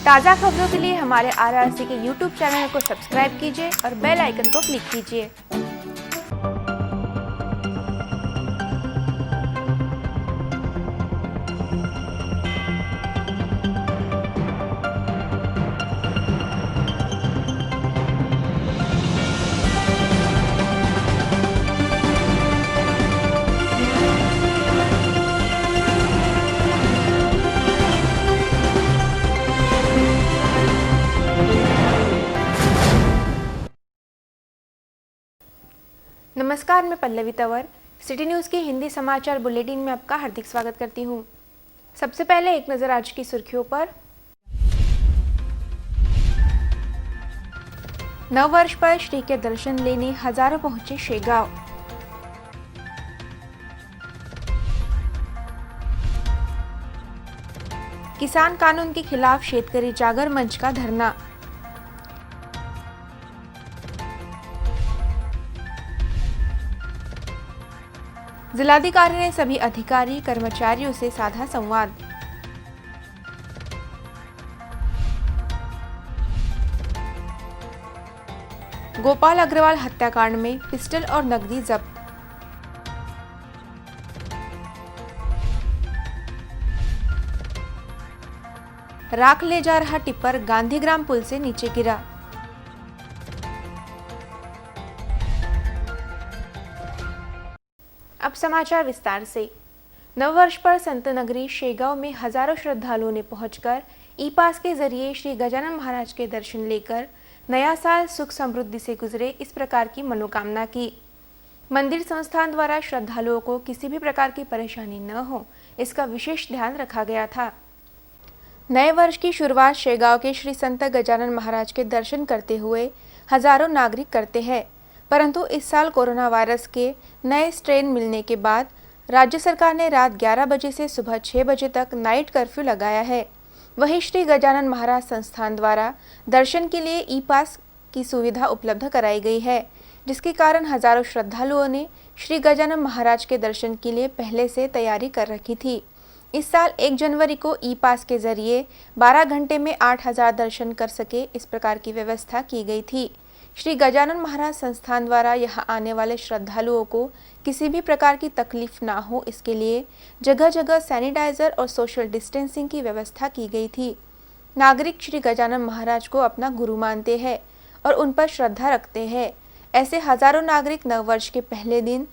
ताज़ा खबरों के लिए हमारे आरआरसी के यूट्यूब चैनल को सब्सक्राइब कीजिए और बेल आइकन को क्लिक कीजिए। नमस्कार, मैं पल्लवी तंवर सिटी न्यूज़ की हिंदी समाचार बुलेटिन में आपका हार्दिक स्वागत करती हूं। सबसे पहले एक नज़र आज की सुर्खियों पर। नव वर्ष पर श्री के दर्शन लेने हजारों पहुंचे शेगांव। किसान कानून के खिलाफ शेतकरी जागर मंच का धरना। जिलाधिकारी ने सभी अधिकारी कर्मचारियों से साधा संवाद। गोपाल अग्रवाल हत्याकांड में पिस्टल और नकदी जब्त। राख ले जा रहा टिप्पर गांधीग्राम पुल से नीचे गिरा। अब समाचार विस्तार से। नववर्ष पर संत नगरी शेगांव में हजारों श्रद्धालुओं ने पहुंचकर ई पास के जरिए श्री गजानन महाराज के दर्शन लेकर नया साल सुख समृद्धि से गुजरे, इस प्रकार की मनोकामना की। मंदिर संस्थान द्वारा श्रद्धालुओं को किसी भी प्रकार की परेशानी न हो, इसका विशेष ध्यान रखा गया था। नए वर्ष की शुरुआत शेगांव के श्री संत गजानन महाराज के दर्शन करते हुए हजारों नागरिक करते हैं, परंतु इस साल कोरोना वायरस के नए स्ट्रेन मिलने के बाद राज्य सरकार ने रात 11 बजे से सुबह 6 बजे तक नाइट कर्फ्यू लगाया है। वहीं श्री गजानन महाराज संस्थान द्वारा दर्शन के लिए ई पास की सुविधा उपलब्ध कराई गई है, जिसके कारण हजारों श्रद्धालुओं ने श्री गजानन महाराज के दर्शन के लिए पहले से तैयारी कर रखी थी। इस साल 1 जनवरी को ई पास के जरिए 12 घंटे में 8000 दर्शन कर सके, इस प्रकार की व्यवस्था की गई थी। श्री गजानन महाराज संस्थान द्वारा यहां आने वाले श्रद्धालुओं को किसी भी प्रकार की तकलीफ ना हो, इसके लिए जगह जगह सैनिटाइजर और सोशल डिस्टेंसिंग की व्यवस्था की गई थी। नागरिक श्री गजानन महाराज को अपना गुरु मानते हैं और उन पर श्रद्धा रखते हैं। ऐसे हजारों नागरिक नववर्ष के पहले दिन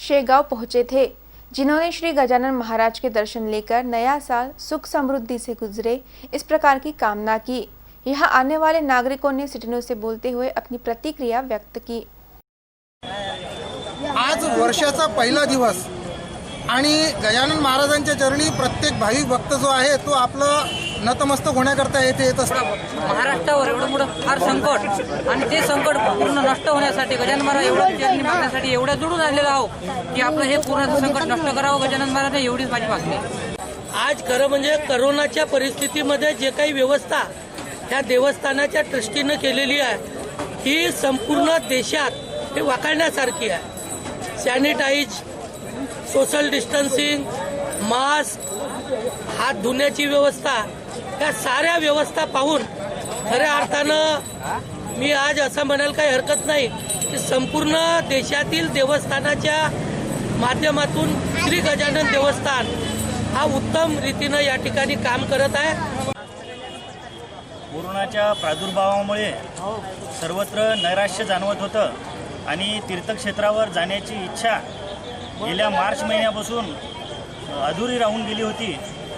शेगांव पहुंचे थे, जिन्होंने श्री गजानन महाराज के दर्शन लेकर नया साल सुख समृद्धि से गुजरे, इस प्रकार की कामना की। यहाँ आने वाले नागरिकों ने सिटी न्यूज से बोलते हुए अपनी प्रतिक्रिया व्यक्त की। आज वर्षाचा पहिला दिवस आणि गजानन महाराजांच्या चरणी प्रत्येक भाविक भक्त जो आहे तो आपलं नतमस्तक होण्याकरता येथे येत असतात। महाराष्ट्रावर एवढं मोठं फार संकट आणि ते संकट पूर्ण नष्ट होण्यासाठी गजानन महाराज एवढं चरणी मागण्यासाठी एवढं जोडून आलेलो आहोत की आपलं हे पूर्ण संकट नष्ट करावं गजानन महाराज, एवढीच माझी मागणी आहे। आज खरं म्हणजे करोनाच्या परिस्थितीमध्ये जे काही व्यवस्था त्या देवस्थानाच्या ट्रस्टीनं केलेली आहे ही संपूर्ण देशात हे वाखाणण्यासारखी आहे। सॅनिटाईज, सोशल डिस्टन्सिंग, मास्क, हात धुण्याची व्यवस्था, या साऱ्या व्यवस्था पाहून खऱ्या अर्थानं मी आज असं म्हणायला काही हरकत नाही की संपूर्ण देशातील देवस्थानाच्या माध्यमातून श्री गजानन देवस्थान हा उत्तम रीतीनं या ठिकाणी काम करत आहे। कोरोनाच्या प्रादुर्भावामुळे सर्वत्र नैराश्य जाणवत होतं आणि तीर्थक्षेत्रावर जाण्याची इच्छा गेल्या मार्च महिन्यापासून अधुरी राहून गेली होती।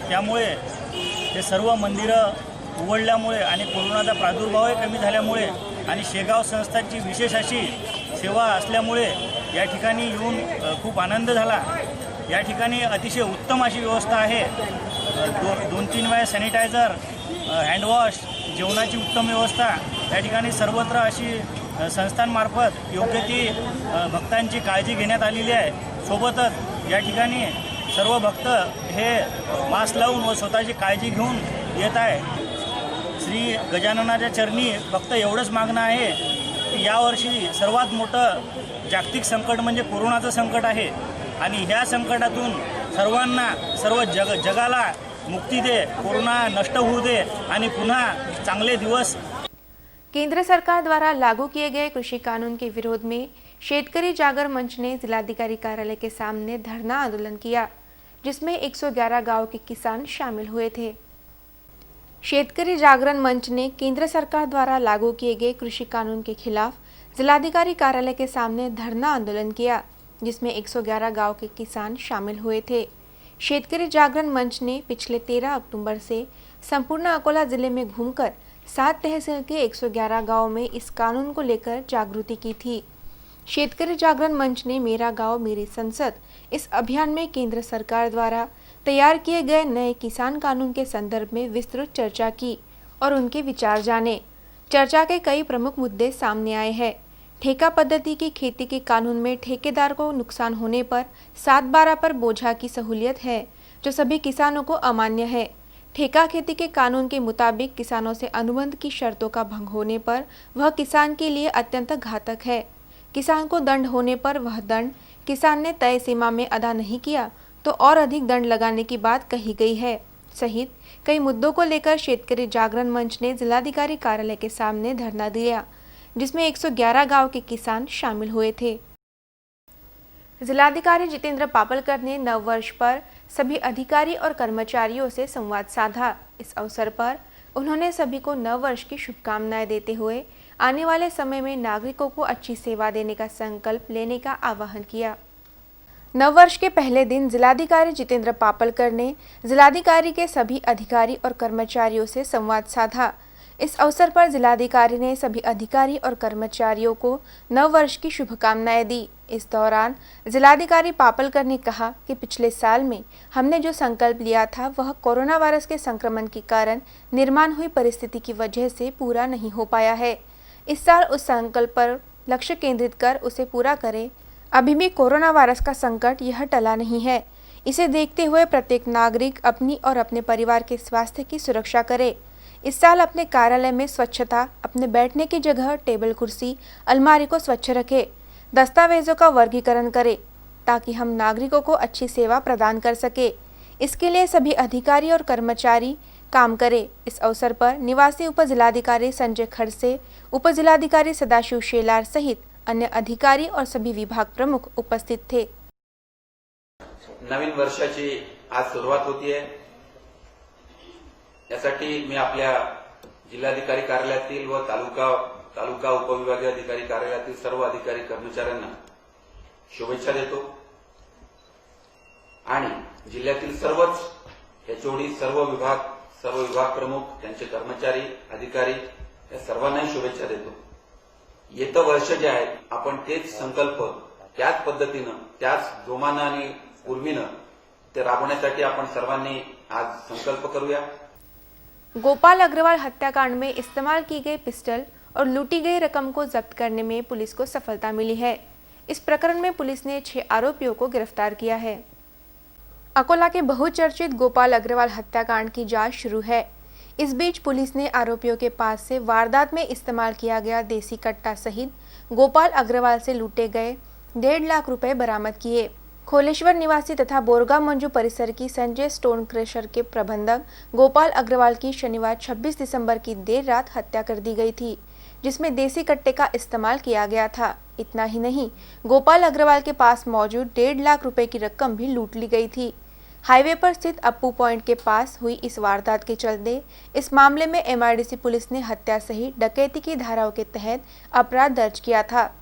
त्यामुळे हे सर्व मंदिरं उघडल्यामुळे आणि कोरोनाचा प्रादुर्भावही कमी झाल्यामुळे आणि शेगाव संस्थांची विशेष अशी सेवा असल्यामुळे या ठिकाणी येऊन खूप आनंद झाला। या ठिकाणी अतिशय उत्तम अशी व्यवस्था आहे। 2-3 वेळा सॅनिटायझर, हँडवॉश, जेवणाची उत्तम व्यवस्था या ठिकाणी सर्वत्र अशी संस्थांमार्फत योग्य ती भक्तांची काळजी घेण्यात आलेली आहे। सोबतच या ठिकाणी सर्व भक्त हे मास्क लावून व स्वतःची काळजी घेऊन येत आहे। श्री गजाननाच्या चरणी फक्त एवढंच मागणं आहे की यावर्षी सर्वात मोठं जागतिक संकट म्हणजे कोरोनाचं संकट आहे आणि ह्या संकटातून सर्वांना, सर्व जगाला मुक्ती दे, कोरोना नष्ट होऊ दे आणि पुन्हा चांगले दिवस। केंद्र सरकार द्वारा लागू किए गए कृषि कानून के विरोध में शेतकरी जागर मंच ने जिलाधिकारी कार्यालय के सामने धरना आंदोलन किया, जिसमें 111 गांव के किसान शामिल हुए थे। शेतकरी जागरण मंच ने केंद्र सरकार द्वारा लागू किए गए कृषि कानून के खिलाफ जिलाधिकारी कार्यालय के सामने धरना आंदोलन किया, जिसमें 111 गांव के किसान शामिल हुए थे। शेतकरी जागरण मंच ने पिछले 13 अक्टूबर से संपूर्ण अकोला जिले में घूमकर 7 तहसील के 111 गांव में इस कानून को लेकर जागृति की थी। शेतकरी जागरण मंच ने मेरा गांव मेरी संसद इस अभियान में केंद्र सरकार द्वारा तैयार किए गए नए किसान कानून के संदर्भ में विस्तृत चर्चा की और उनके विचार जाने। चर्चा के कई प्रमुख मुद्दे सामने आए हैं। ठेका पद्धति की खेती के कानून में ठेकेदार को नुकसान होने पर 7/12 पर बोझा की सहूलियत है, जो सभी किसानों को अमान्य है। ठेका खेती के कानून के मुताबिक किसानों से अनुबंध की शर्तों का भंग होने पर वह किसान के लिए अत्यंत घातक है। किसान को दंड होने पर वह दंड किसान ने तय सीमा में अदा नहीं किया तो और अधिक दंड लगाने की बात कही गई है, सहित कई मुद्दों को लेकर शेतकरी जागरण मंच ने जिलाधिकारी कार्यालय के सामने धरना दिया, जिसमें 111 गांव के किसान शामिल हुए थे। जिलाधिकारी जितेंद्र पापलकर ने नव वर्ष पर सभी अधिकारी और कर्मचारियों से संवाद साधा। इस अवसर पर उन्होंने सभी को नव वर्ष की शुभकामनाएं देते हुए आने वाले समय में नागरिकों को अच्छी सेवा देने का संकल्प लेने का आह्वान किया। नववर्ष के पहले दिन जिलाधिकारी जितेंद्र पापलकर ने जिलाधिकारी के सभी अधिकारी और कर्मचारियों से संवाद साधा। इस अवसर पर जिलाधिकारी ने सभी अधिकारी और कर्मचारियों को नववर्ष की शुभकामनाएं दी। इस दौरान जिलाधिकारी पापलकर ने कहा कि पिछले साल में हमने जो संकल्प लिया था वह कोरोना वायरस के संक्रमण के कारण निर्माण हुई परिस्थिति की वजह से पूरा नहीं हो पाया है। इस साल उस संकल्प पर लक्ष्य केंद्रित कर उसे पूरा करें। अभी भी कोरोना वायरस का संकट यह टला नहीं है। इसे देखते हुए प्रत्येक नागरिक अपनी और अपने परिवार के स्वास्थ्य की सुरक्षा करे। इस साल अपने कार्यालय में स्वच्छता, अपने बैठने की जगह, टेबल कुर्सी, अलमारी को स्वच्छ रखे, दस्तावेजों का वर्गीकरण करे ताकि हम नागरिकों को अच्छी सेवा प्रदान कर सके। इसके लिए सभी अधिकारी और कर्मचारी काम करे। इस अवसर पर निवासी उप जिलाधिकारी संजय खड़से, उप जिलाधिकारी सदाशिव शेलार सहित अन्य अधिकारी और सभी विभाग प्रमुख उपस्थित थे। नवीन वर्षाची आज सुरुवात होतीये, यासाठी मी आपल्या जिल्हाधिकारी कार्यालयातील व तालुका उपविभागीय अधिकारी कार्यालयातील सर्व अधिकारी कर्मचाऱ्यांना शुभेच्छा देतो आणि जिल्ह्यातील सर्वच एचओडी, सर्व विभाग प्रमुख, त्यांचे कर्मचारी, अधिकारी या सर्वांनाही शुभेच्छा देतो। येतं वर्ष जे आहे आपण तेच संकल्प त्याच पद्धतीनं, त्याच जोमानं आणि उर्मीनं ते राबवण्यासाठी आपण सर्वांनी आज संकल्प करूया। गोपाल अग्रवाल हत्याकांड में इस्तेमाल की गई पिस्टल और लूटी गई रकम को जब्त करने में पुलिस को सफलता मिली है। इस प्रकरण में पुलिस ने 6 आरोपियों को गिरफ्तार किया है। अकोला के बहुचर्चित गोपाल अग्रवाल हत्याकांड की जांच शुरू है। इस बीच पुलिस ने आरोपियों के पास से वारदात में इस्तेमाल किया गया देसी कट्टा सहित गोपाल अग्रवाल से लूटे गए 1.5 लाख रुपए बरामद किए। खोलेश्वर निवासी तथा बोरगांव मंजू परिसर की संजय स्टोन क्रेशर के प्रबंधक गोपाल अग्रवाल की शनिवार 26 दिसंबर की देर रात हत्या कर दी गई थी, जिसमें देसी कट्टे का इस्तेमाल किया गया था। इतना ही नहीं, गोपाल अग्रवाल के पास मौजूद 1.5 लाख रुपए की रकम भी लूट ली गई थी। हाईवे पर स्थित अप्पू पॉइंट के पास हुई इस वारदात के चलते इस मामले में एमआईडीसी पुलिस ने हत्या सहित डकैती की धाराओं के तहत अपराध दर्ज किया था।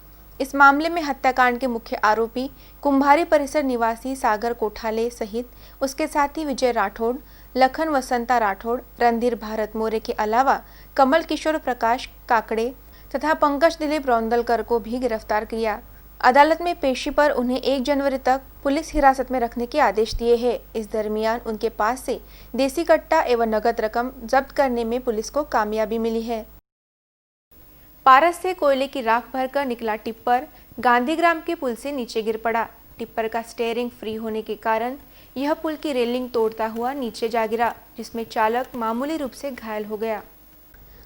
इस मामले में हत्याकांड के मुख्य आरोपी कुंभारी परिसर निवासी सागर कोठाले सहित उसके साथी विजय राठौड़, लखन वसंता राठौड़, रणधीर भारत मोरे के अलावा कमल किशोर प्रकाश काकड़े तथा पंकज दिलीप रौंदलकर को भी गिरफ्तार किया। अदालत में पेशी पर उन्हें 1 जनवरी तक पुलिस हिरासत में रखने के आदेश दिए हैं। इस दरमियान उनके पास से देसी कट्टा एवं नगद रकम जब्त करने में पुलिस को कामयाबी मिली है। पारस से कोयले की राख भरकर निकला टिप्पर गांधीग्राम के पुल से नीचे गिर पड़ा। टिप्पर का स्टीयरिंग फ्री होने के कारण यह पुल की रेलिंग तोड़ता हुआ नीचे जा गिरा, जिसमें चालक मामूली रूप से घायल हो गया।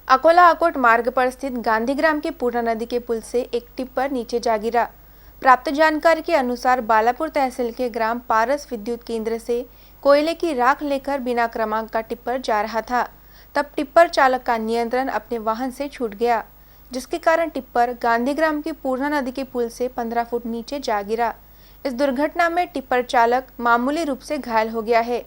अकोला अकोट मार्ग पर स्थित गांधीग्राम के पूर्णा नदी के पुल से एक टिप्पर नीचे जा गिरा। प्राप्त जानकारी के अनुसार बालापुर तहसील के ग्राम पारस विद्युत केंद्र से कोयले की राख लेकर बिना क्रमांक का टिप्पर जा रहा था। तब टिप्पर चालक का नियंत्रण अपने वाहन से छूट गया, जिसके कारण टिप्पर गांधीग्राम की पूर्णा नदी के पुल से 15 फुट नीचे जा गिरा। इस दुर्घटना में टिप्पर चालक मामूली रूप से घायल हो गया है।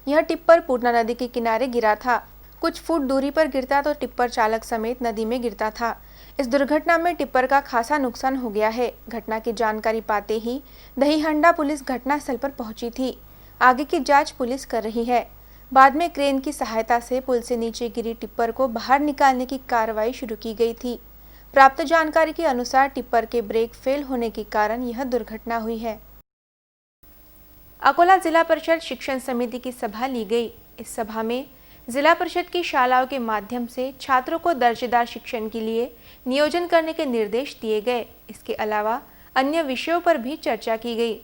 यह टिप्पर पूर्णा नदी के किनारे गिरा था। कुछ फुट दूरी पर गिरता तो टिप्पर चालक समेत नदी में गिरता था। इस दुर्घटना में टिप्पर का खासा नुकसान हो गया है। घटना की जानकारी पाते ही दहीहंडा पुलिस घटनास्थल पर पहुंची थी। आगे की जांच पुलिस कर रही है। बाद में क्रेन की सहायता से पुल से नीचे गिरी टिप्पर को बाहर निकालने की कार्रवाई शुरू की गई थी। प्राप्त जानकारी के अनुसार टिप्पर के ब्रेक फेल होने के कारण यह दुर्घटना हुई है। अकोला जिला परिषद शिक्षण समिति की सभा ली गई। इस सभा में जिला परिषद की शालाओं के माध्यम से छात्रों को दर्जेदार शिक्षण के लिए नियोजन करने के निर्देश दिए गए। इसके अलावा अन्य विषयों पर भी चर्चा की गई।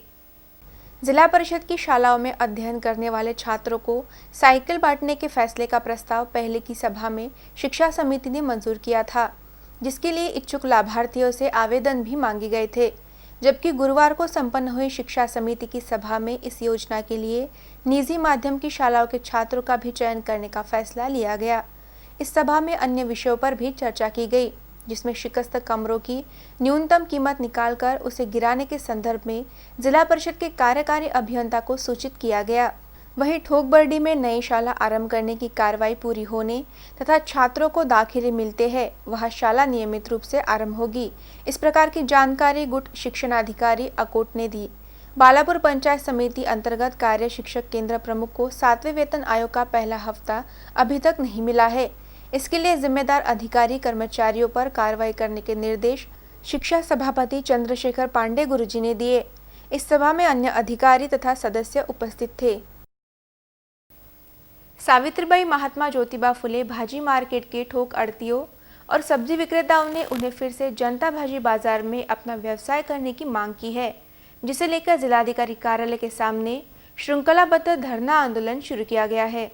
जिला परिषद की शालाओं में अध्ययन करने वाले छात्रों को साइकिल बांटने के फैसले का प्रस्ताव पहले की सभा में शिक्षा समिति ने मंजूर किया था, जिसके लिए इच्छुक लाभार्थियों से आवेदन भी मांगे गए थे। जबकि गुरुवार को संपन्न हुई शिक्षा समिति की सभा में इस योजना के लिए निजी माध्यम की शालाओं के छात्रों का भी चयन करने का फैसला लिया गया। इस सभा में अन्य विषयों पर भी चर्चा की गई, जिसमें शिकस्त कमरों की न्यूनतम कीमत निकालकर उसे गिराने के संदर्भ में जिला परिषद के कार्यकारी अभियंता को सूचित किया गया। वहीं ठोकबरडी में नई शाला आरंभ करने की कार्रवाई पूरी होने तथा छात्रों को दाखिले मिलते हैं, वह शाला नियमित रूप से आरंभ होगी। इस प्रकार की जानकारी गुट शिक्षणाधिकारी अकोट ने दी। बालापुर पंचायत समिति अंतर्गत कार्य शिक्षक केंद्र प्रमुख को 7वें वेतन आयोग का पहला हफ्ता अभी तक नहीं मिला है। इसके लिए जिम्मेदार अधिकारी कर्मचारियों पर कार्रवाई करने के निर्देश शिक्षा सभापति चंद्रशेखर पांडे गुरुजी ने दिए। इस सभा में अन्य अधिकारी तथा सदस्य उपस्थित थे। सावित्रीबाई महात्मा ज्योतिबा फुले भाजी मार्केट के ठोक आढ़तियों और सब्जी विक्रेताओं ने उन्हें फिर से जनता भाजी बाजार में अपना व्यवसाय करने की मांग की है, जिसे लेकर जिलाधिकारी कार्यालय के सामने श्रृंखलाबद्ध धरना आंदोलन शुरू किया गया है।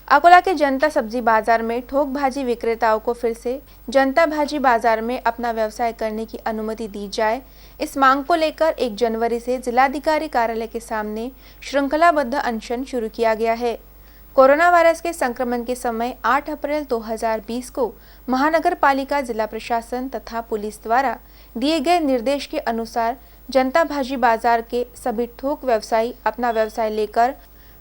अकोला के जनता सब्जी बाजार में ठोक भाजी विक्रेताओं को फिर से जनता भाजी बाजार में अपना व्यवसाय करने की अनुमति दी जाए, इस मांग को लेकर 1 जनवरी से जिलाधिकारी कार्यालय के सामने श्रृंखलाबद्ध अनशन शुरू किया गया है। कोरोना वायरस के संक्रमण के समय 8 अप्रैल 2020 को महानगर पालिका, जिला प्रशासन तथा पुलिस द्वारा दिए गए निर्देश के अनुसार जनता भाजी बाजार के सभी थोक व्यवसायी अपना व्यवसाय लेकर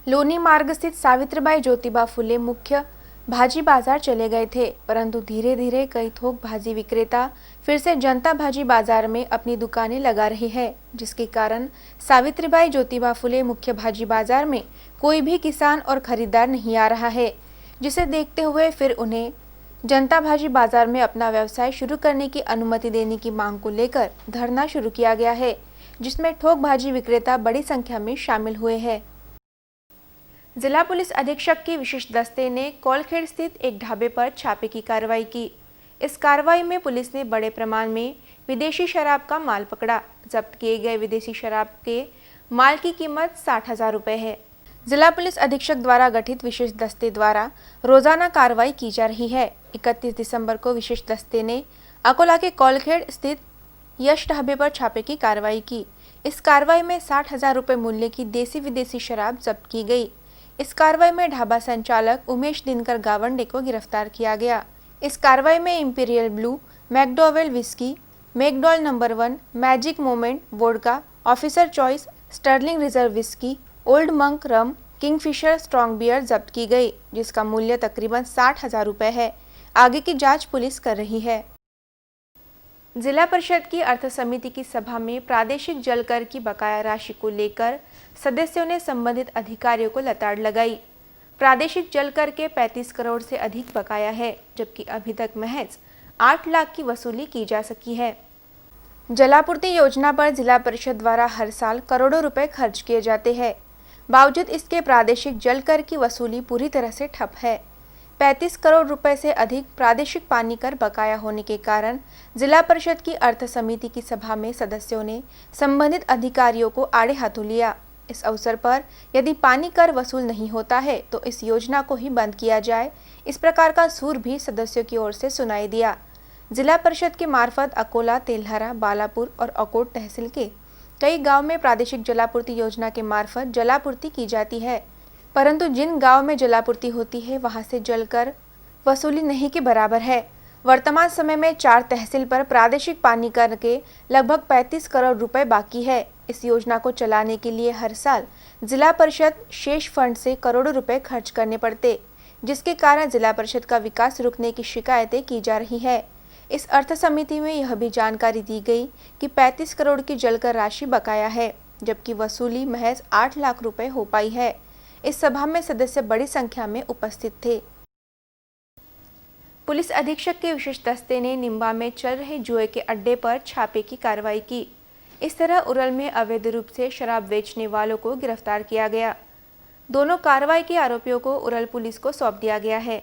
लोनी मार्ग स्थित सावित्रीबाई ज्योतिबा फुले मुख्य भाजी बाजार चले गए थे, परंतु धीरे धीरे कई थोक भाजी विक्रेता फिर से जनता भाजी बाजार में अपनी दुकानें लगा रहे हैं, जिसके कारण सावित्रीबाई ज्योतिबा फुले मुख्य भाजी बाजार में कोई भी किसान और खरीदार नहीं आ रहा है, जिसे देखते हुए फिर उन्हें जनता भाजी बाजार में अपना व्यवसाय शुरू करने की अनुमति देने की मांग को लेकर धरना शुरू किया गया है, जिसमें ठोक भाजी विक्रेता बड़ी संख्या में शामिल हुए हैं। जिला पुलिस अधीक्षक की विशेष दस्ते ने कोलखेड़ स्थित एक ढाबे पर छापे की कार्रवाई की। इस कार्रवाई में पुलिस ने बड़े प्रमाण में विदेशी शराब का माल पकड़ा। जब्त किए गए विदेशी शराब के माल की कीमत 60,000 रुपये है। जिला पुलिस अधीक्षक द्वारा गठित विशेष दस्ते द्वारा रोजाना कार्रवाई की जा रही है। 31 दिसंबर को विशेष दस्ते ने अकोला के कोलखेड़ स्थित यश ढाबे पर छापे की कार्रवाई की। इस कार्रवाई में 60,000 रुपये मूल्य की देसी विदेशी शराब जब्त की गई। इस कार्रवाई में ढाबा संचालक उमेश दिनकर गावंडे को गिरफ्तार किया गया। इस कार्रवाई में Imperial Blue, McDowell whisky, McDowell number 1, Magic Moment vodka, Officer Choice, Sterling Reserve whisky, Old Monk rum, Kingfisher strong beer जब्त की गई, जिसका मूल्य तकरीबन 60,000 रुपये है। आगे की जांच पुलिस कर रही है। जिला परिषद की अर्थ समिति की सभा में प्रादेशिक जल कर की बकाया राशि को लेकर सदस्यों ने संबंधित अधिकारियों को लताड़ लगाई। प्रादेशिक जल कर के 35 करोड़ से अधिक बकाया है, जबकि अभी तक महज 8 लाख की वसूली की जा सकी है। जलापूर्ति योजना पर जिला परिषद द्वारा हर साल करोड़ों रुपए खर्च किए जाते हैं। बावजूद इसके प्रादेशिक जल कर की वसूली पूरी तरह से ठप है। 35 करोड़ रुपए से अधिक प्रादेशिक पानी कर बकाया होने के कारण जिला परिषद की अर्थ समिति की सभा में सदस्यों ने संबंधित अधिकारियों को आड़े हाथों लिया। इस अवसर पर यदि पानी कर वसूल नहीं होता है तो इस योजना को ही बंद किया जाए, इस प्रकार का सूर भी सदस्यों की ओर से सुनाई दिया। जिला परिषद के मार्फत अकोला, तेल्हारा, बालापुर और अकोट तहसील के कई गांव में प्रादेशिक जलापूर्ति योजना के मार्फत जलापूर्ति की जाती है, परंतु जिन गांव में जलापूर्ति होती है वहां से जल कर वसूली नहीं के बराबर है। वर्तमान समय में 4 तहसील पर प्रादेशिक पानी कर के लगभग 35 करोड़ रुपए बाकी है। इस योजना को चलाने के लिए हर साल जिला परिषद शेष फंड से करोड़ों रुपए खर्च करने पड़ते, जिसके कारण जिला परिषद का विकास रुकने की शिकायतें की जा रही है। इस अर्थ समिति में यह भी जानकारी दी गई कि 35 करोड़ की जलकर राशि बकाया है, जबकि वसूली महज 8 लाख रुपए हो पाई है। इस सभा में सदस्य बड़ी संख्या में उपस्थित थे। पुलिस अधीक्षक के विशेष दस्ते ने निम्बा में चल रहे जुए के अड्डे पर छापे की कार्रवाई की। इस तरह उरल में अवैध रूप से शराब बेचने वालों को गिरफ्तार किया गया। दोनों कार्रवाई के आरोपियों को उरल पुलिस को सौंप दिया गया है।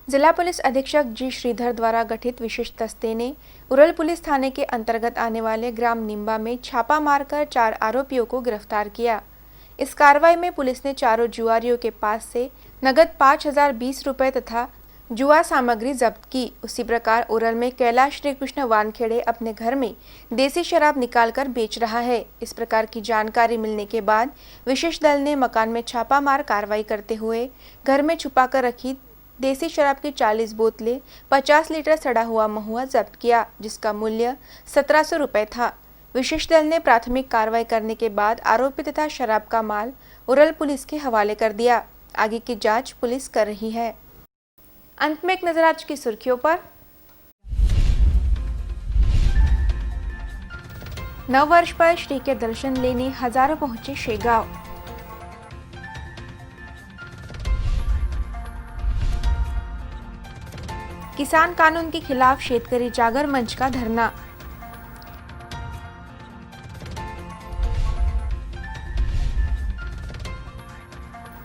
जिला पुलिस अधीक्षक जी श्रीधर द्वारा गठित विशेष दस्ते ने उरल पुलिस थाने के अंतर्गत आने वाले ग्राम निम्बा में छापा मारकर 4 आरोपियों को गिरफ्तार किया। इस कार्रवाई में पुलिस ने चारों जुआरियों के पास से नगद 5,020 रुपये तथा जुआ सामग्री जब्त की। उसी प्रकार उरल में कैलाश श्री कृष्ण वानखेड़े अपने घर में देसी शराब निकालकर बेच रहा है। इस प्रकार की जानकारी मिलने के बाद विशेष दल ने मकान में छापामार कार्रवाई करते हुए घर में छुपाकर रखी देसी शराब की 40 बोतलें 50 लीटर सड़ा हुआ महुआ जब्त किया, जिसका मूल्य 1700 रुपये था। विशेष दल ने प्राथमिक कार्रवाई करने के बाद आरोपी तथा शराब का माल उरल पुलिस के हवाले कर दिया। आगे की जांच पुलिस कर रही है। अंत में एक नजर आज की सुर्खियों पर। नववर्ष पर श्री के दर्शन लेने हजारों पहुंचे शेगांव। किसान कानून के खिलाफ शेतकरी जागर मंच का धरना।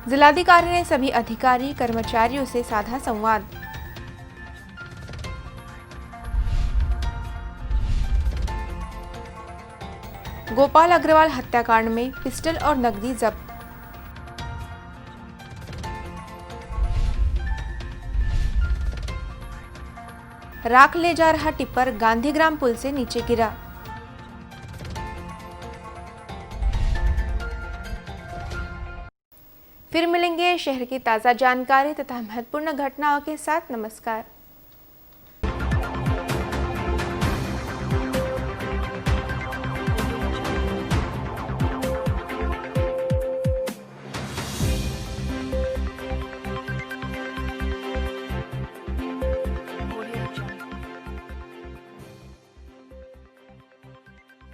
जिलाधिकारी ने सभी अधिकारी कर्मचारियों से साधा संवाद। गोपाल अग्रवाल हत्याकांड में पिस्टल और नकदी जब्त। राख ले जा रहा टिप्पर गांधीग्राम पुल से नीचे गिरा। फिर मिलेंगे शहर की ताज़ा जानकारी तथा महत्वपूर्ण घटनाओं के साथ। नमस्कार।